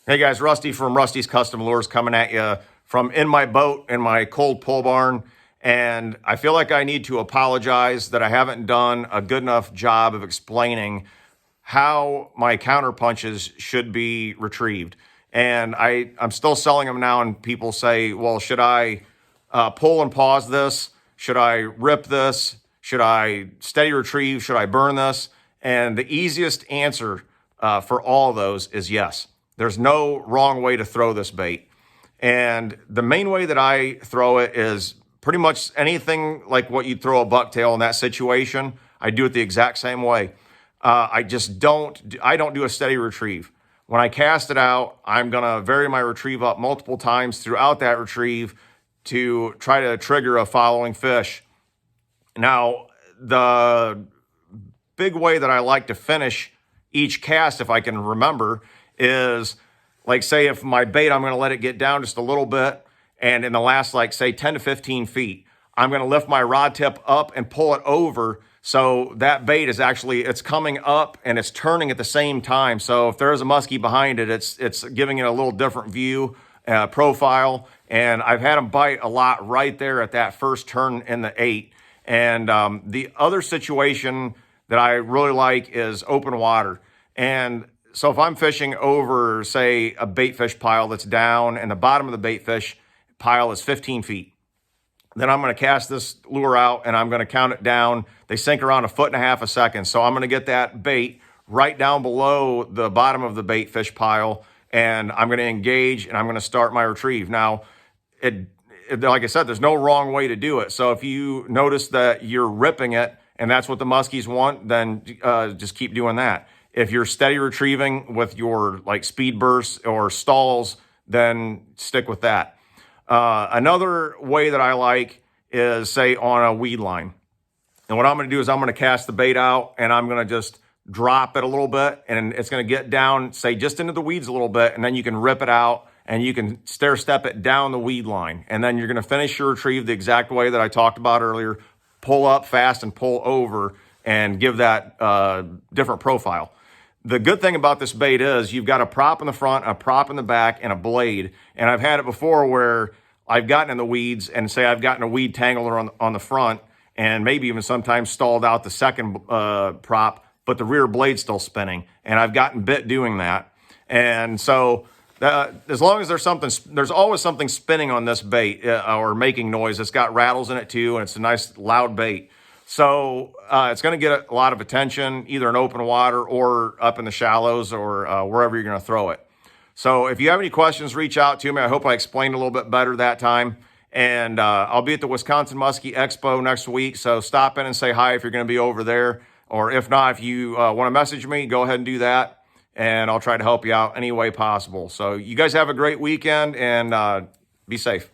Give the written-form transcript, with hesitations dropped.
Hey guys, Rusty from Rusty's Custom Lures coming at you from in my boat in my cold pole barn. And I feel like I need to apologize that I haven't done a good enough job of explaining how my counterpunches should be retrieved. And I'm still selling them now, and people say, well, should I pull and pause this? Should I rip this? Should I steady retrieve? Should I burn this? And the easiest answer for all of those is yes. There's no wrong way to throw this bait. And the main way that I throw it is pretty much anything like what you'd throw a bucktail in that situation. I do it the exact same way. I don't do a steady retrieve. When I cast it out, I'm gonna vary my retrieve up multiple times throughout that retrieve to try to trigger a following fish. Now, the big way that I like to finish each cast, if I can remember, is like, say if my bait, I'm gonna let it get down just a little bit, and in the last, like say 10 to 15 feet, I'm gonna lift my rod tip up and pull it over so that bait is actually, it's coming up and it's turning at the same time. So if there is a muskie behind it, it's giving it a little different view, profile. And I've had them bite a lot right there at that first turn in the 8. And the other situation that I really like is open water. And so if I'm fishing over, say, a bait fish pile that's down and the bottom of the bait fish pile is 15 feet, then I'm going to cast this lure out and I'm going to count it down. They sink around 1.5 feet a second. So I'm going to get that bait right down below the bottom of the bait fish pile, and I'm going to engage and I'm going to start my retrieve. Now, like I said, there's no wrong way to do it. So if you notice that you're ripping it and that's what the muskies want, then just keep doing that. If you're steady retrieving with your like speed bursts or stalls, then stick with that. Another way that I like is, say, on a weed line. And what I'm going to do is I'm going to cast the bait out and I'm going to just drop it a little bit, and it's going to get down, say, just into the weeds a little bit, and then you can rip it out and you can stair step it down the weed line. And then you're going to finish your retrieve the exact way that I talked about earlier. Pull up fast and pull over and give that different profile. The good thing about this bait is you've got a prop in the front, a prop in the back, and a blade. And I've had it before where I've gotten in the weeds and say I've gotten a weed tangler on the front and maybe even sometimes stalled out the second prop, but the rear blade's still spinning. And I've gotten bit doing that. And so as long as there's always something spinning on this bait or making noise. It's got rattles in it too, and it's a nice loud bait. So it's going to get a lot of attention, either in open water or up in the shallows or wherever you're going to throw it. So if you have any questions, reach out to me. I hope I explained a little bit better that time. And I'll be at the Wisconsin Muskie Expo next week. So stop in and say hi if you're going to be over there. Or if not, if you want to message me, go ahead and do that. And I'll try to help you out any way possible. So you guys have a great weekend and be safe.